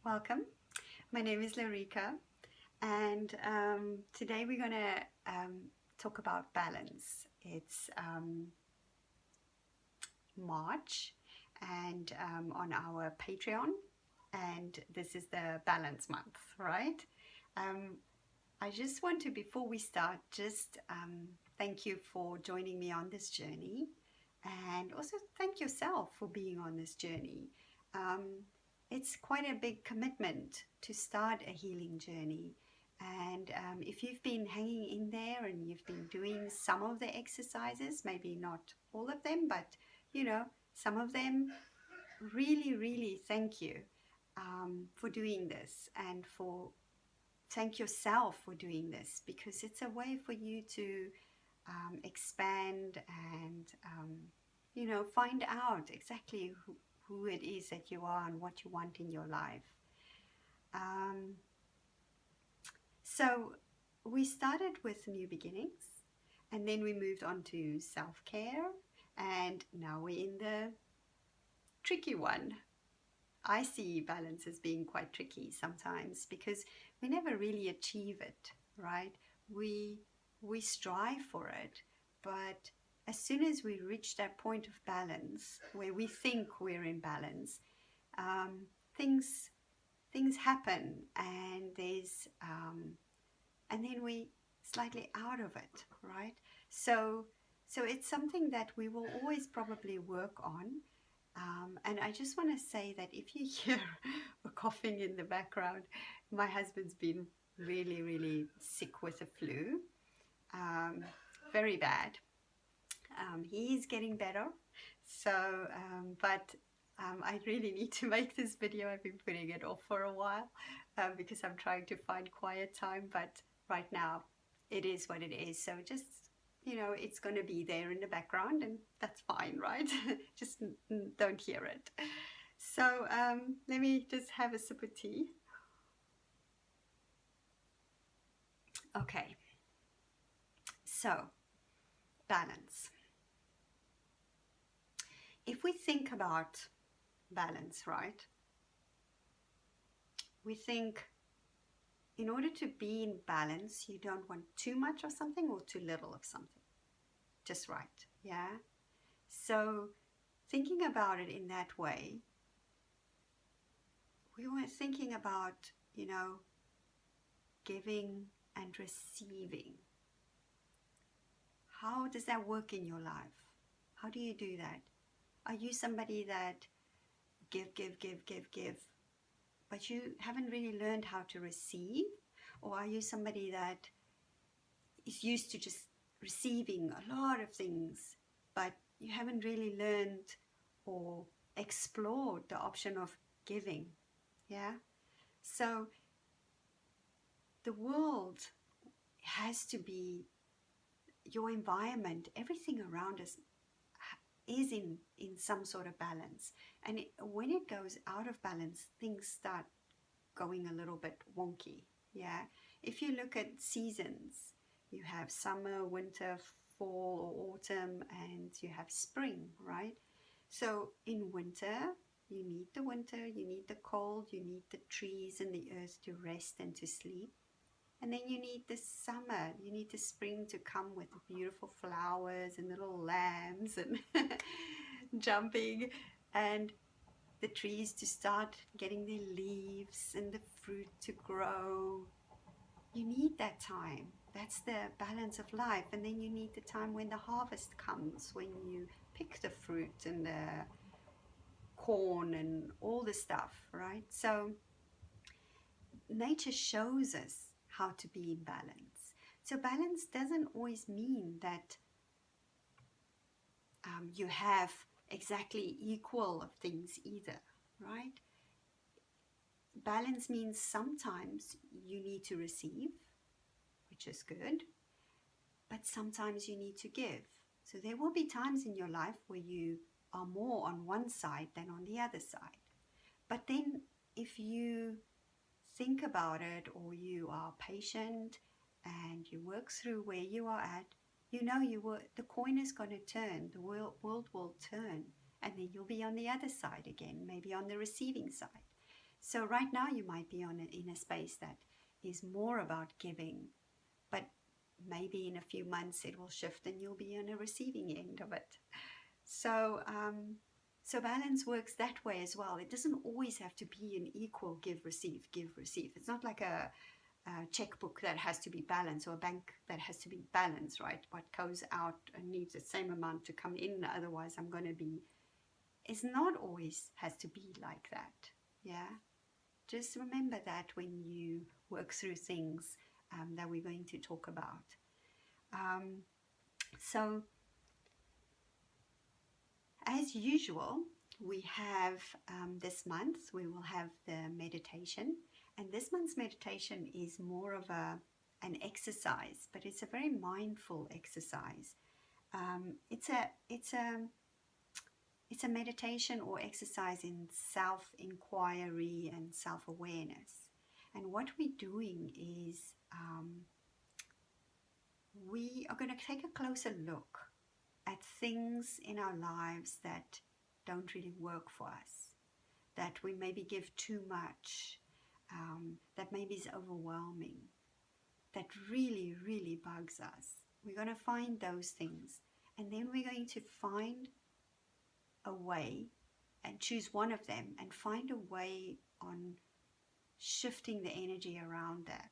Welcome. My name is Larica, and today we're going to talk about balance. It's March and on our Patreon, and this is the balance month, right? Um, I just want to, before we start, just thank you for joining me on this journey, and also thank yourself for being on this journey. Um, it's quite a big commitment to start a healing journey. And if you've been hanging in there and you've been doing some of the exercises, maybe not all of them, but some of them, really, really thank you for doing this and for thank yourself for doing this, because it's a way for you to expand and find out exactly who it is that you are and what you want in your life. um, so we started with new beginnings, and then we moved on to self-care, and now we're in the tricky one. I see balance as being quite tricky sometimes because we never really achieve it, right? We we strive for it, but as soon as we reach that point of balance where we think we're in balance, um, things things happen, and then we slightly out of it, right? So so it's something that we will always probably work on, and I just want to say that if you hear a coughing in the background, my husband's been really, really sick with the flu, um, very bad. He's getting better, so but I really need to make this video. I've been putting it off for a while because I'm trying to find quiet time, but right now it is what it is. So just it's going to be there in the background, and that's fine, right? Just don't hear it. So let me just have a sip of tea. Okay, so balance. If we think about balance, right, we think in order to be in balance, you don't want too much of something or too little of something. Just right, yeah? So thinking about it in that way, we were thinking about, giving and receiving. How does that work in your life? How do you do that? Are you somebody that give, but you haven't really learned how to receive? Or are you somebody that is used to just receiving a lot of things, but you haven't really learned or explored the option of giving? Yeah. So the world has to be, your environment, everything around us is in some sort of balance. And when it goes out of balance, things start going a little bit wonky. Yeah. If you look at seasons, you have summer, winter, fall or autumn, and you have spring, right? So in winter, you need the winter, you need the cold, you need the trees and the earth to rest and to sleep. And then you need the summer, you need the spring to come with the beautiful flowers and little lambs and jumping, and the trees to start getting their leaves and the fruit to grow. You need that time. That's the balance of life. And then you need the time when the harvest comes, when you pick the fruit and the corn and all the stuff, right? So nature shows us how to be in balance. So balance doesn't always mean that you have exactly equal of things either, right? Balance means sometimes you need to receive, which is good, but sometimes you need to give. So there will be times in your life where you are more on one side than on the other side. But then if you think about it, or you are patient and you work through where you are at, the coin is going to turn, the world will turn, and then you'll be on the other side again, maybe on the receiving side. So right now you might be in a space that is more about giving, but maybe in a few months it will shift and you'll be on a receiving end of it. So so balance works that way as well. It doesn't always have to be an equal give, receive, give, receive. It's not like a checkbook that has to be balanced, or a bank that has to be balanced, right? What goes out and needs the same amount to come in, otherwise I'm going to be. It's not always has to be like that. Yeah, just remember that when you work through things that we're going to talk about. So as usual, we have this month we will have the meditation, and this month's meditation is more of an exercise, but it's a very mindful exercise. It's a meditation or exercise in self-inquiry and self-awareness. And what we're doing is we are going to take a closer look at things in our lives that don't really work for us, that we maybe give too much, that maybe is overwhelming, that really, really bugs us. We're going to find those things, and then we're going to find a way and choose one of them and find a way on shifting the energy around that.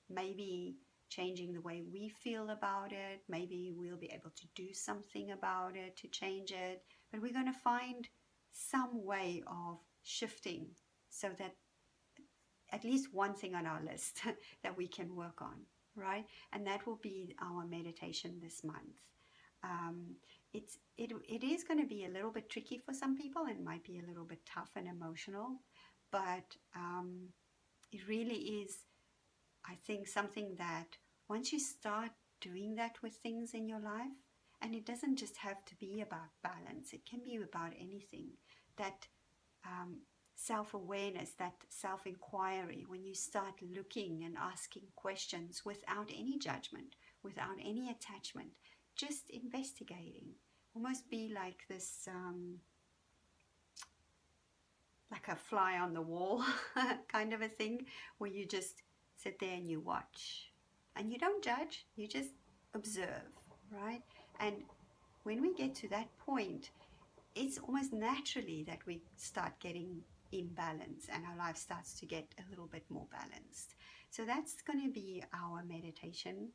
Maybe changing the way we feel about it. Maybe we'll be able to do something about it to change it. But we're going to find some way of shifting so that at least one thing on our list that we can work on, right? And that will be our meditation this month. It is going to be a little bit tricky for some people, and might be a little bit tough and emotional, but it really is, I think, something that once you start doing that with things in your life, and it doesn't just have to be about balance, it can be about anything, that self-awareness, that self-inquiry, when you start looking and asking questions without any judgment, without any attachment, just investigating, almost be like this, like a fly on the wall kind of a thing, where you just sit there and you watch. And you don't judge, you just observe, right? And when we get to that point, it's almost naturally that we start getting in balance and our life starts to get a little bit more balanced. So that's going to be our meditation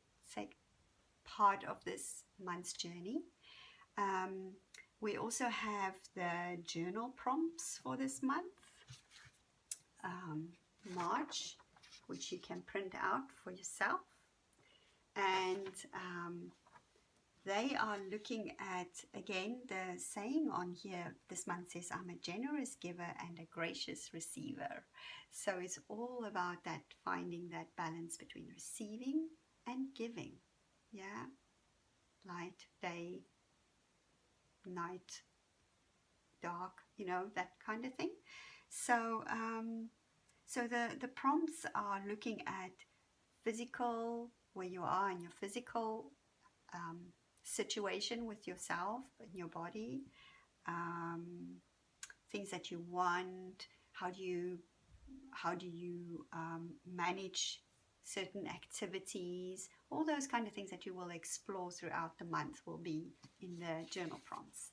part of this month's journey. We also have the journal prompts for this month, March, which you can print out for yourself. And they are looking at, again, the saying on here this month says, I'm a generous giver and a gracious receiver. So it's all about that, finding that balance between receiving and giving. Yeah, light, day, night, dark, that kind of thing. So so the prompts are looking at physical, where you are in your physical situation with yourself and your body, things that you want, how do you manage certain activities, all those kind of things that you will explore throughout the month will be in the journal prompts.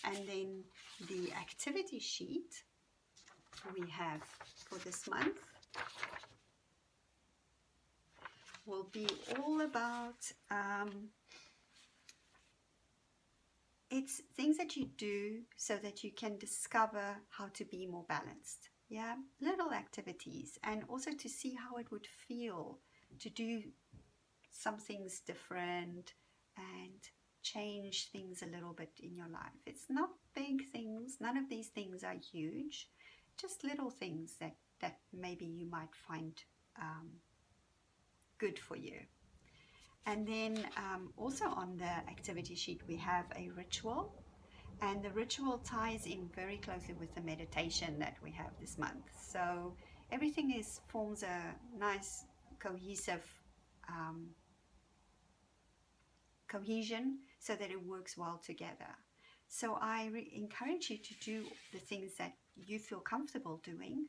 And then the activity sheet we have for this month will be all about it's things that you do so that you can discover how to be more balanced. Yeah, little activities, and also to see how it would feel to do some things different and change things a little bit in your life. It's not big things, none of these things are huge, just little things that maybe you might find good for you. And then also on the activity sheet we have a ritual, and the ritual ties in very closely with the meditation that we have this month. So everything forms a nice cohesive cohesion so that it works well together. So I encourage you to do the things that you feel comfortable doing,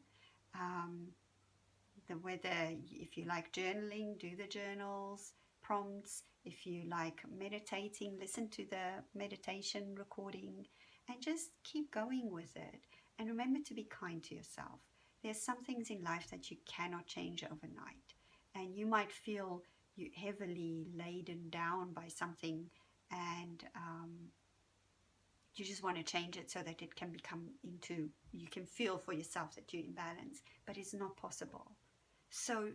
Whether if you like journaling, do the journals, prompts. If you like meditating, listen to the meditation recording and just keep going with it. And remember to be kind to yourself. There's some things in life that you cannot change overnight. And you might feel you heavily laden down by something, and you just want to change it so that it can become into, you can feel for yourself that you're in balance, but it's not possible. So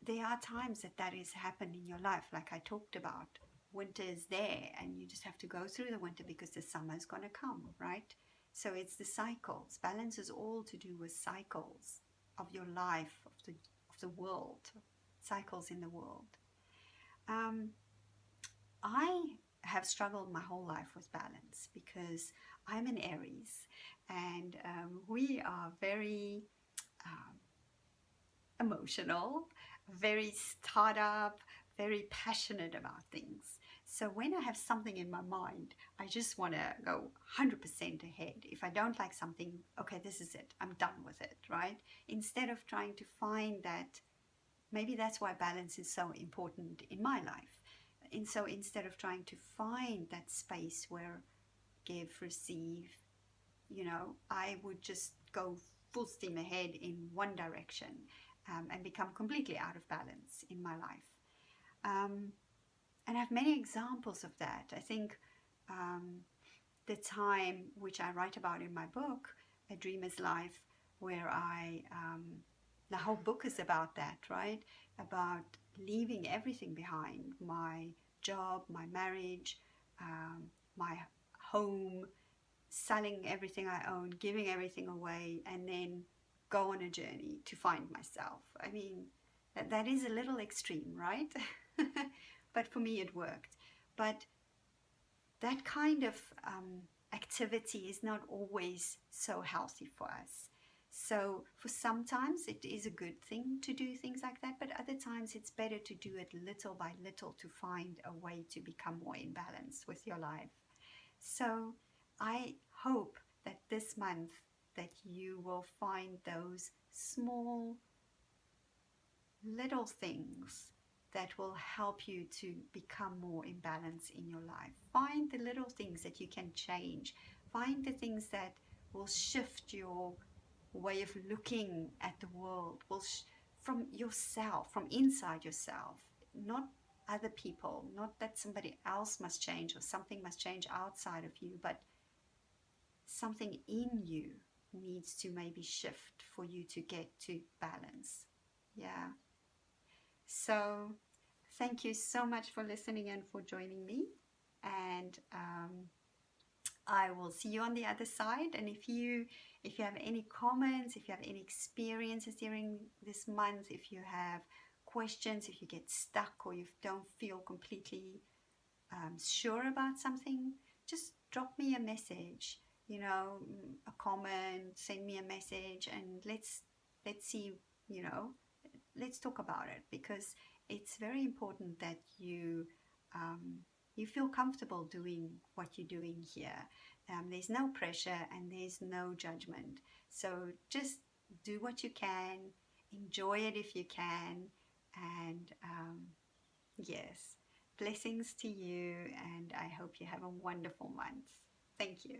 there are times that has happened in your life, like I talked about. Winter is there and you just have to go through the winter because the summer is going to come, right? So it's the cycles. Balance is all to do with cycles of your life, of the world, cycles in the world. I have struggled my whole life with balance because I'm an Aries, and we are very emotional, very startup, very passionate about things. So when I have something in my mind, I just want to go 100% ahead. If I don't like something, okay, this is it. I'm done with it, right? Instead of trying to find that, maybe that's why balance is so important in my life. And so instead of trying to find that space where give, receive, I would just go full steam ahead in one direction, and become completely out of balance in my life. And I have many examples of that. I think the time which I write about in my book, A Dreamer's Life, where the whole book is about that, right? About leaving everything behind, my job, my marriage, my home, selling everything I own, giving everything away, and then go on a journey to find myself. I mean, that is a little extreme, right? But for me it worked. But that kind of activity is not always so healthy for us. So for sometimes it is a good thing to do things like that, but other times it's better to do it little by little to find a way to become more in balance with your life. So I hope that this month that you will find those small little things that will help you to become more in balance in your life. Find the little things that you can change. Find the things that will shift your way of looking at the world, from yourself, from inside yourself, not other people, not that somebody else must change or something must change outside of you, but something in you needs to maybe shift for you to get to balance. Yeah. So thank you so much for listening and for joining me. And I will see you on the other side. And if you have any comments, if you have any experiences during this month, if you have questions, if you get stuck or you don't feel completely sure about something, just drop me a message, a comment, send me a message, and let's see, let's talk about it, because it's very important that you feel comfortable doing what you're doing here. There's no pressure and there's no judgment. So just do what you can, enjoy it if you can, and yes, blessings to you, and I hope you have a wonderful month. Thank you.